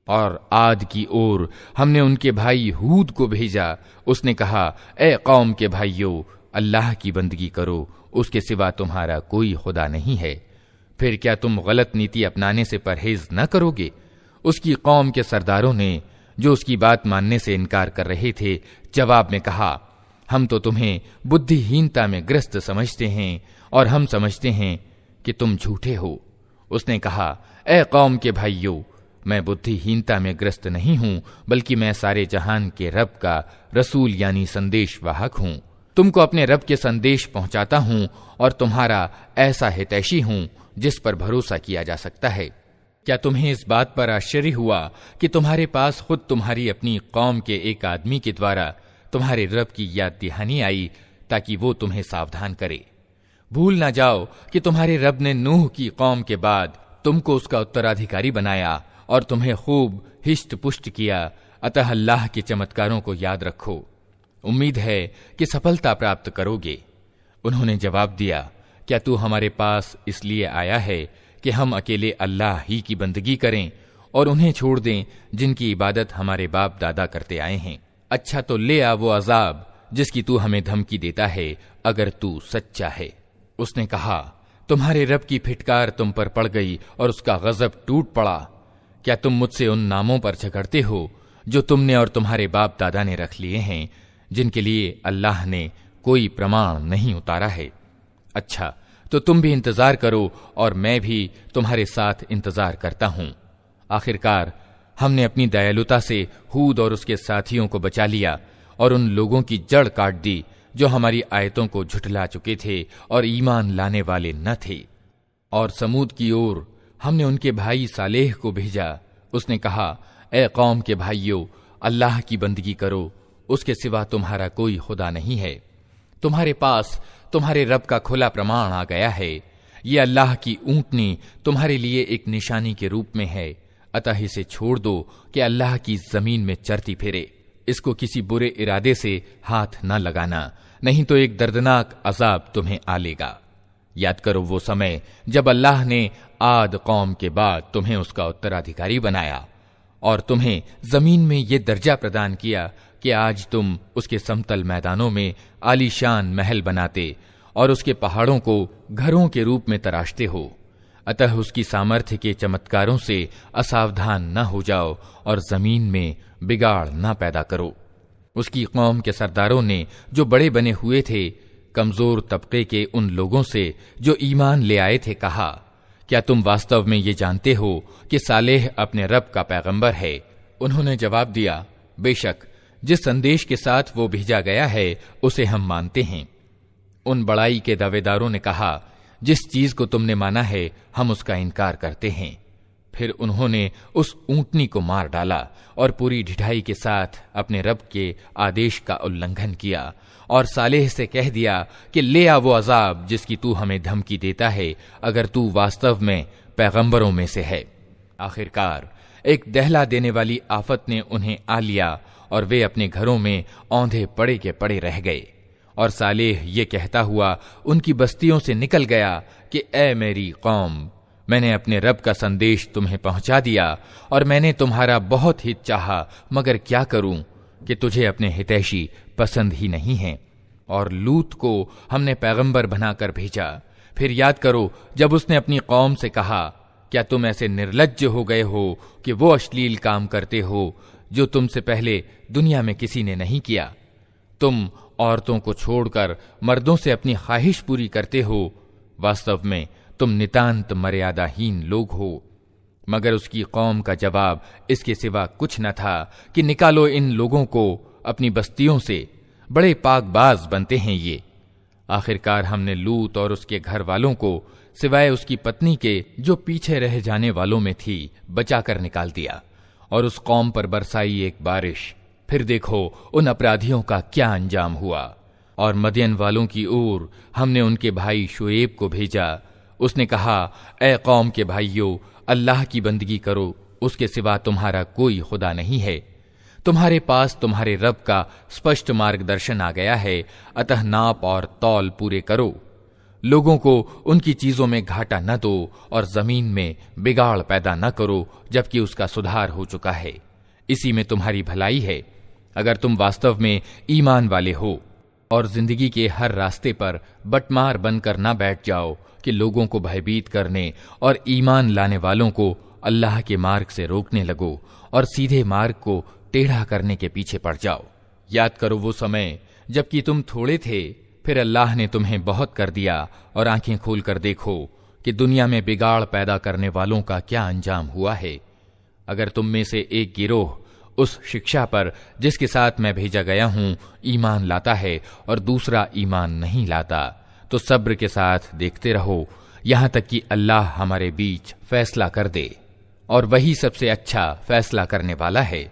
और आद की ओर हमने उनके भाई हूद को भेजा। उसने कहा, ए कौम के भाइयों, अल्लाह की बंदगी करो, उसके सिवा तुम्हारा कोई खुदा नहीं है। फिर क्या तुम गलत नीति अपनाने से परहेज न करोगे? उसकी कौम के सरदारों ने, जो उसकी बात मानने से इनकार कर रहे थे, जवाब में कहा, हम तो तुम्हें बुद्धिहीनता में ग्रस्त समझते हैं और हम समझते हैं कि तुम झूठे हो। उसने कहा, ए कौम के भाइयों, मैं बुद्धिहीनता में ग्रस्त नहीं हूं, बल्कि मैं सारे जहान के रब का रसूल यानी संदेश वाहक हूं। तुमको अपने रब के संदेश पहुंचाता हूं और तुम्हारा ऐसा हितैषी हूं जिस पर भरोसा किया जा सकता है। क्या तुम्हें इस बात पर आश्चर्य हुआ कि तुम्हारे पास खुद तुम्हारी अपनी कौम के एक आदमी के द्वारा तुम्हारे रब की याद दहानी आई ताकि वो तुम्हें सावधान करे? भूल ना जाओ कि तुम्हारे रब ने नूह की कौम के बाद तुमको उसका उत्तराधिकारी बनाया और तुम्हें खूब हिष्ट पुष्ट किया। अतः अल्लाह के चमत्कारों को याद रखो। उम्मीद है कि सफलता प्राप्त करोगे। उन्होंने जवाब दिया, क्या तू हमारे पास इसलिए आया है कि हम अकेले अल्लाह ही की बंदगी करें और उन्हें छोड़ दें जिनकी इबादत हमारे बाप दादा करते आए हैं? अच्छा तो ले आ वो अजाब जिसकी तू हमें धमकी देता है, अगर तू सच्चा है। उसने कहा, तुम्हारे रब की फिटकार तुम पर पड़ गई और उसका गजब टूट पड़ा। क्या तुम मुझसे उन नामों पर झगड़ते हो जो तुमने और तुम्हारे बाप दादा ने रख लिए हैं, जिनके लिए अल्लाह ने कोई प्रमाण नहीं उतारा है? अच्छा तो तुम भी इंतजार करो और मैं भी तुम्हारे साथ इंतजार करता हूं। आखिरकार हमने अपनी दयालुता से हूद और उसके साथियों को बचा लिया और उन लोगों की जड़ काट दी जो हमारी आयतों को झुठला चुके थे और ईमान लाने वाले न थे। और समूद की ओर हमने उनके भाई सालेह को भेजा। उसने कहा, ए कौम के भाइयों, अल्लाह की बंदगी करो, उसके सिवा तुम्हारा कोई खुदा नहीं है। तुम्हारे पास तुम्हारे रब का खुला प्रमाण आ गया है। ये अल्लाह की ऊंटनी तुम्हारे लिए एक निशानी के रूप में है, अतः इसे छोड़ दो कि अल्लाह की जमीन में चरती फिरे। इसको किसी बुरे इरादे से हाथ न लगाना, नहीं तो एक दर्दनाक अजाब तुम्हें आ लेगा। याद करो वो समय जब अल्लाह ने आद कौम के बाद तुम्हें उसका उत्तराधिकारी बनाया और तुम्हें जमीन में ये दर्जा प्रदान किया कि आज तुम उसके समतल मैदानों में आलीशान महल बनाते और उसके पहाड़ों को घरों के रूप में तराशते हो। अतः उसकी सामर्थ्य के चमत्कारों से असावधान न हो जाओ और जमीन में बिगाड़ न पैदा करो। उसकी कौम के सरदारों ने जो बड़े बने हुए थे कमजोर तबके के उन लोगों से जो ईमान ले आए थे कहा, क्या तुम वास्तव में ये जानते हो कि सालेह अपने रब का पैगंबर है? उन्होंने जवाब दिया, बेशक जिस संदेश के साथ वो भेजा गया है उसे हम मानते हैं। उन बड़ाई के दावेदारों ने कहा, जिस चीज को तुमने माना है हम उसका इनकार करते हैं। फिर उन्होंने उस ऊंटनी को मार डाला और पूरी ढिठाई के साथ अपने रब के आदेश का उल्लंघन किया और सालेह से कह दिया कि ले आ वो अजाब जिसकी तू हमें धमकी देता है, अगर तू वास्तव में पैगंबरों में से है। आखिरकार एक दहला देने वाली आफत ने उन्हें आ लिया और वे अपने घरों में औंधे पड़े के पड़े रह गए। और सालेह ये कहता हुआ उनकी बस्तियों से निकल गया कि ए मेरी कौम, मैंने अपने रब का संदेश तुम्हें पहुंचा दिया और मैंने तुम्हारा बहुत हित चाहा, मगर क्या करूं कि तुझे अपने हितैषी पसंद ही नहीं है। और लूत को हमने पैगंबर बनाकर भेजा। फिर याद करो जब उसने अपनी कौम से कहा, क्या तुम ऐसे निर्लज्ज हो गए हो कि वो अश्लील काम करते हो जो तुमसे पहले दुनिया में किसी ने नहीं किया? तुम औरतों को छोड़कर मर्दों से अपनी ख्वाहिश पूरी करते हो। वास्तव में तुम नितांत मर्यादाहीन लोग हो। मगर उसकी कौम का जवाब इसके सिवा कुछ न था कि निकालो इन लोगों को अपनी बस्तियों से, बड़े पाकबाज बनते हैं ये। आखिरकार हमने लूत और उसके घर वालों को सिवाय उसकी पत्नी के जो पीछे रह जाने वालों में थी बचाकर निकाल दिया और उस कौम पर बरसाई एक बारिश। फिर देखो उन अपराधियों का क्या अंजाम हुआ। और मदियन वालों की ओर हमने उनके भाई शुएब को भेजा। उसने कहा, ए कौम के भाइयों, अल्लाह की बंदगी करो, उसके सिवा तुम्हारा कोई खुदा नहीं है। तुम्हारे पास तुम्हारे रब का स्पष्ट मार्गदर्शन आ गया है, अतः नाप और तौल पूरे करो। लोगों को उनकी चीजों में घाटा न दो और जमीन में बिगाड़ पैदा न करो जबकि उसका सुधार हो चुका है। इसी में तुम्हारी भलाई है अगर तुम वास्तव में ईमान वाले हो। और जिंदगी के हर रास्ते पर बटमार बनकर ना बैठ जाओ कि लोगों को भयभीत करने और ईमान लाने वालों को अल्लाह के मार्ग से रोकने लगो और सीधे मार्ग को टेढ़ा करने के पीछे पड़ जाओ। याद करो वो समय जबकि तुम थोड़े थे, फिर अल्लाह ने तुम्हें बहुत कर दिया और आंखें खोलकर देखो कि दुनिया में बिगाड़ पैदा करने वालों का क्या अंजाम हुआ है। अगर तुम में से एक गिरोह उस शिक्षा पर जिसके साथ मैं भेजा गया हूं ईमान लाता है और दूसरा ईमान नहीं लाता, तो सब्र के साथ देखते रहो यहां तक कि अल्लाह हमारे बीच फैसला कर दे, और वही सबसे अच्छा फैसला करने वाला है।